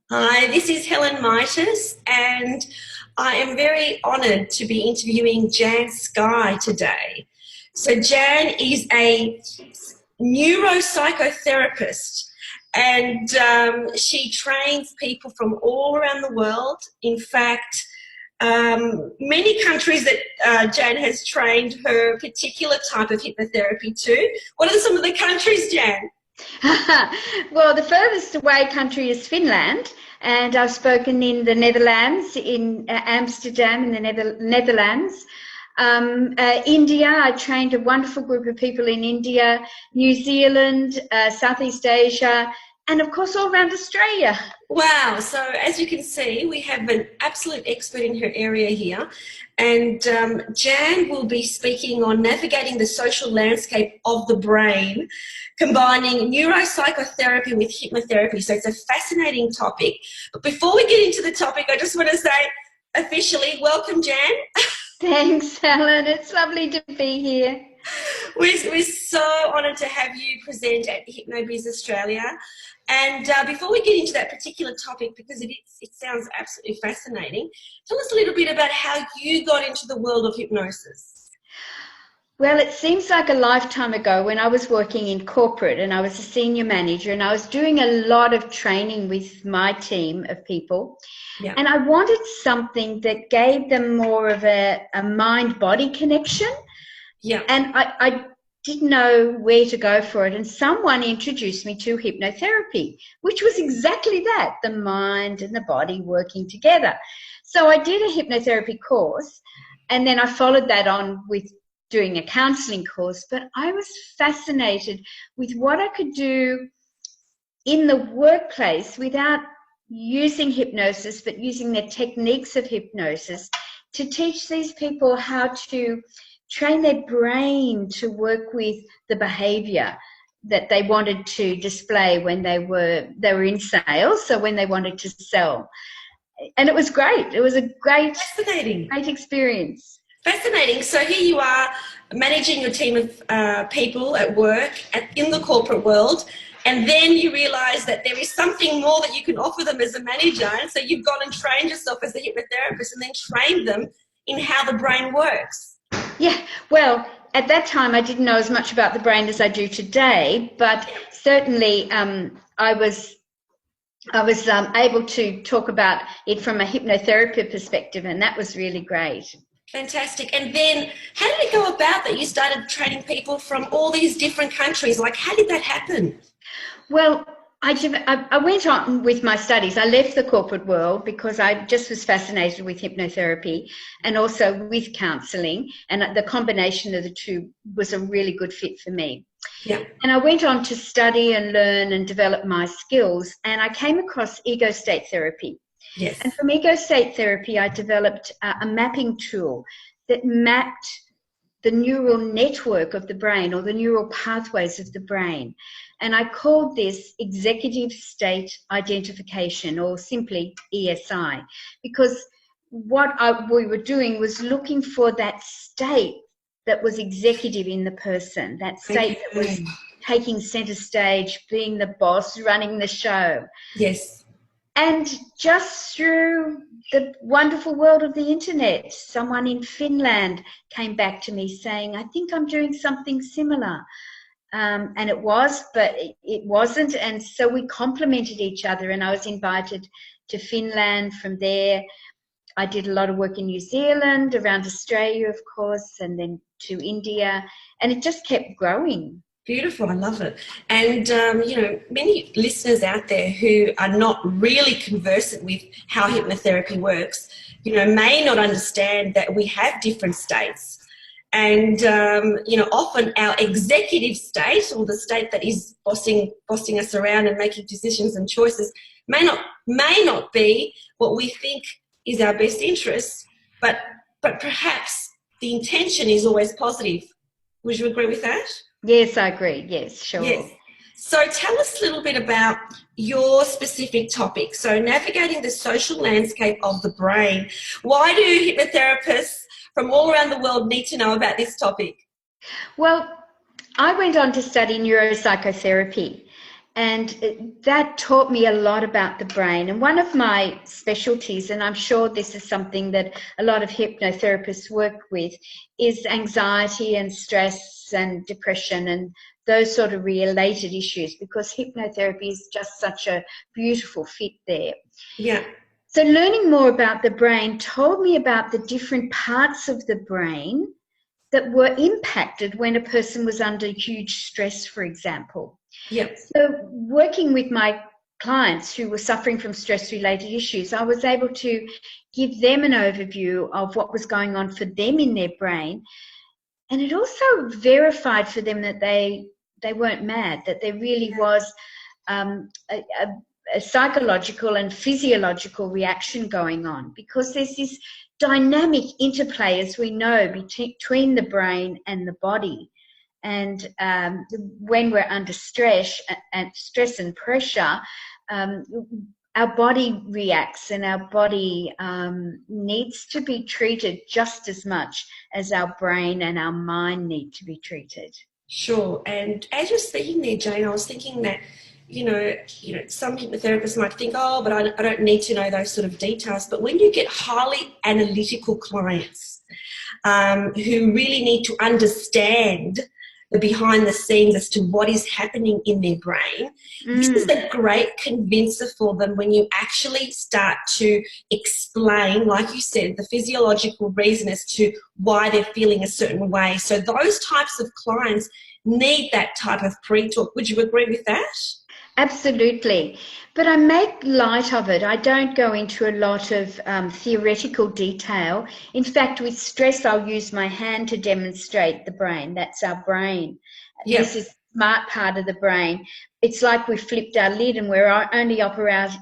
Hi, this is Helen Mitas, and I am very honoured to be interviewing Jan Sky today. So Jan is a neuropsychotherapist, and she trains people from all around the world. In fact, many countries that Jan has trained her particular type of hypnotherapy to. What are some of the countries, Jan? Well, the furthest away country is Finland, and I've spoken in the Netherlands, in Amsterdam, in the Netherlands. India, I trained a wonderful group of people in India, New Zealand, Southeast Asia, and of course all around Australia. Wow, so as you can see, we have an absolute expert in her area here, and Jan will be speaking on navigating the social landscape of the brain, combining neuropsychotherapy with hypnotherapy. So it's a fascinating topic. But before we get into the topic, I just want to say officially, welcome, Jan. Thanks, Helen. It's lovely to be here. We're so honoured to have you present at HypnoBiz Australia. And before we get into that particular topic, because it sounds absolutely fascinating, tell us a little bit about how you got into the world of hypnosis. Well, it seems like a lifetime ago when I was working in corporate and I was a senior manager and I was doing a lot of training with my team of people. Yeah. And I wanted something that gave them more of a mind-body connection. Yeah. And I didn't know where to go for it. And someone introduced me to hypnotherapy, which was exactly that, the mind and the body working together. So I did a hypnotherapy course, and then I followed that on with doing a counseling course. But I was fascinated with what I could do in the workplace without using hypnosis, but using the techniques of hypnosis to teach these people how to train their brain to work with the behaviour that they wanted to display when they were in sales, so when they wanted to sell. And it was great. It was a great experience. Fascinating. So here you are managing your team of people at work in the corporate world, and then you realise that there is something more that you can offer them as a manager, and so you've gone and trained yourself as a hypnotherapist and then trained them in how the brain works. Yeah, well, at that time I didn't know as much about the brain as I do today, but certainly I was able to talk about it from a hypnotherapy perspective, and that was really great. Fantastic. And then how did it go about that you started training people from all these different countries? Like, how did that happen? Well, I went on with my studies. I left the corporate world because I just was fascinated with hypnotherapy and also with counselling, and the combination of the two was a really good fit for me. Yeah. And I went on to study and learn and develop my skills, and I came across ego state therapy. Yes. And from ego state therapy, I developed a mapping tool that mapped the neural network of the brain, or the neural pathways of the brain. And I called this executive state identification, or simply ESI, because what we were doing was looking for that state that was executive in the person, that state that was taking center stage, being the boss, running the show. Yes. And just through the wonderful world of the internet, someone in Finland came back to me saying, I think I'm doing something similar. And it was, but it wasn't. And so we complemented each other, and I was invited to Finland. From there, I did a lot of work in New Zealand, around Australia, of course, and then to India. And it just kept growing. Beautiful. I love it. And, many listeners out there who are not really conversant with how hypnotherapy works, may not understand that we have different states. And, often our executive state, or the state that is bossing us around and making decisions and choices, may not be what we think is our best interest, but perhaps the intention is always positive. Would you agree with that? Yes, I agree. Yes, sure. Yes. So tell us a little bit about your specific topic. So navigating the social landscape of the brain. Why do hypnotherapists from all around the world need to know about this topic? Well, I went on to study neuropsychotherapy, that taught me a lot about the brain. And one of my specialties, and I'm sure this is something that a lot of hypnotherapists work with, is anxiety and stress and depression and those sort of related issues, because hypnotherapy is just such a beautiful fit there. Yeah. So learning more about the brain told me about the different parts of the brain that were impacted when a person was under huge stress, for example. Yep. So working with my clients who were suffering from stress-related issues, I was able to give them an overview of what was going on for them in their brain. And it also verified for them that they weren't mad, that there really was a psychological and physiological reaction going on, because there's this dynamic interplay, as we know, between the brain and the body. And when we're under stress and pressure, our body reacts, and our body needs to be treated just as much as our brain and our mind need to be treated. Sure. And as you're speaking there, Jane, I was thinking that, you know, some hypnotherapists might think, oh, but I don't need to know those sort of details. But when you get highly analytical clients who really need to understand the behind the scenes as to what is happening in their brain, this is a great convincer for them when you actually start to explain, like you said, the physiological reason as to why they're feeling a certain way. So those types of clients need that type of pre-talk. Would you agree with that? Absolutely. But I make light of it. I don't go into a lot of theoretical detail. In fact, with stress, I'll use my hand to demonstrate the brain. That's our brain. Yep. This is the smart part of the brain. It's like we flipped our lid and we're only operating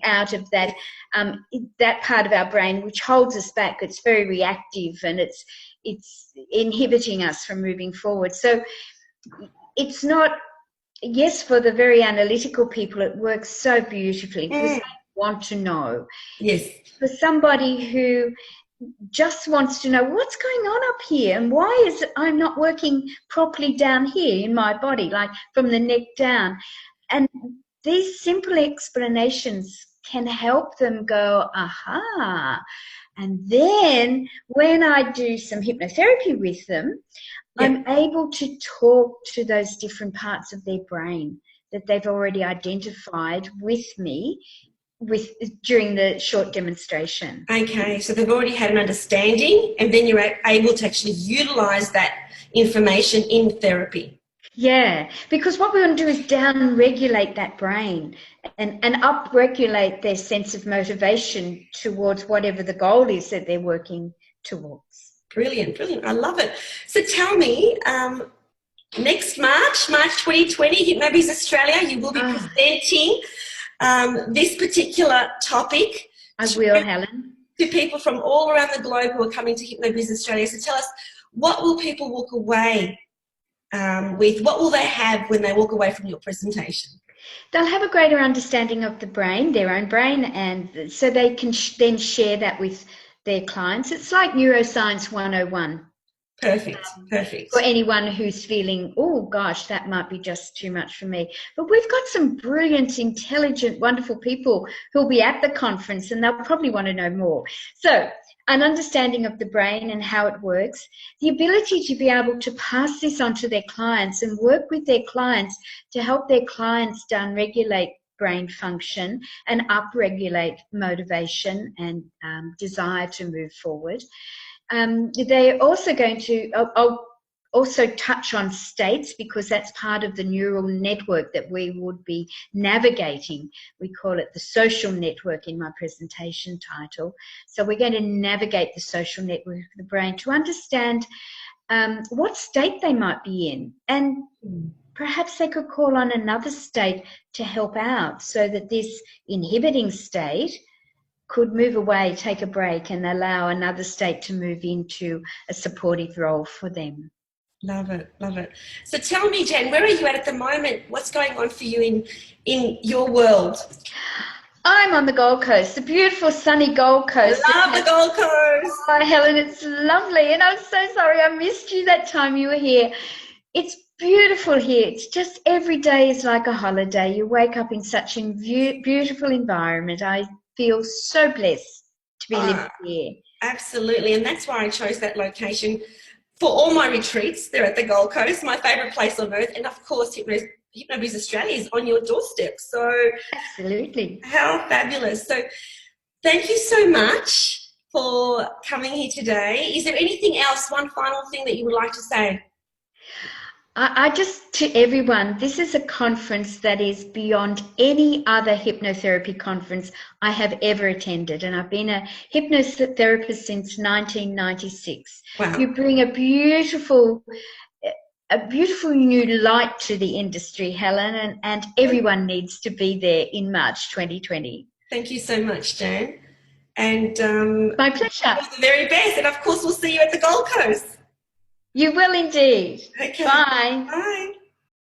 out of that, that part of our brain which holds us back. It's very reactive, and it's inhibiting us from moving forward. So it's not... Yes, for the very analytical people, it works so beautifully because they want to know. Yes. For somebody who just wants to know what's going on up here and why is it I'm not working properly down here in my body, like from the neck down. And these simple explanations can help them go, aha. And then when I do some hypnotherapy with them, I'm able to talk to those different parts of their brain that they've already identified with me during the short demonstration. Okay, so they've already had an understanding, and then you're able to actually utilise that information in therapy. Yeah, because what we want to do is down-regulate that brain and up-regulate their sense of motivation towards whatever the goal is that they're working towards. Brilliant, brilliant. I love it. So tell me, next March 2020, HypnoBiz Australia, you will be presenting this particular topic. I will, Helen. To people from all around the globe who are coming to HypnoBiz Australia. So tell us, what will people walk away with? What will they have when they walk away from your presentation? They'll have a greater understanding of the brain, their own brain, and so they can then share that with their clients. It's like Neuroscience 101. Perfect, perfect. For anyone who's feeling, oh gosh, that might be just too much for me. But we've got some brilliant, intelligent, wonderful people who'll be at the conference, and they'll probably want to know more. So an understanding of the brain and how it works, the ability to be able to pass this on to their clients and work with their clients to help their clients down-regulate brain function and upregulate motivation and desire to move forward. They're also going to also touch on states, because that's part of the neural network that we would be navigating. We call it the social network in my presentation title. So we're going to navigate the social network of the brain to understand what state they might be in, and perhaps they could call on another state to help out so that this inhibiting state could move away, take a break, and allow another state to move into a supportive role for them. Love it, love it. So tell me, Jen, where are you at the moment? What's going on for you in your world? I'm on the Gold Coast, the beautiful sunny Gold Coast. Love the Gold Coast. Hi, Helen, it's lovely. And I'm so sorry I missed you that time you were here. It's beautiful here. It's just every day is like a holiday. You wake up in such a beautiful environment. I feel so blessed to be living here. Absolutely, and that's why I chose that location for all my retreats. They're at the Gold Coast, my favourite place on earth, and of course HypnoBiz Australia is on your doorstep. So absolutely. How fabulous. So thank you so much for coming here today. Is there anything else, one final thing that you would like to say? I just, to everyone, this is a conference that is beyond any other hypnotherapy conference I have ever attended. And I've been a hypnotherapist since 1996. Wow. You bring a beautiful new light to the industry, Helen, and everyone needs to be there in March 2020. Thank you so much, Jan. And my pleasure. All the very best. And of course, we'll see you at the Gold Coast. You will indeed. Okay. Bye. Bye.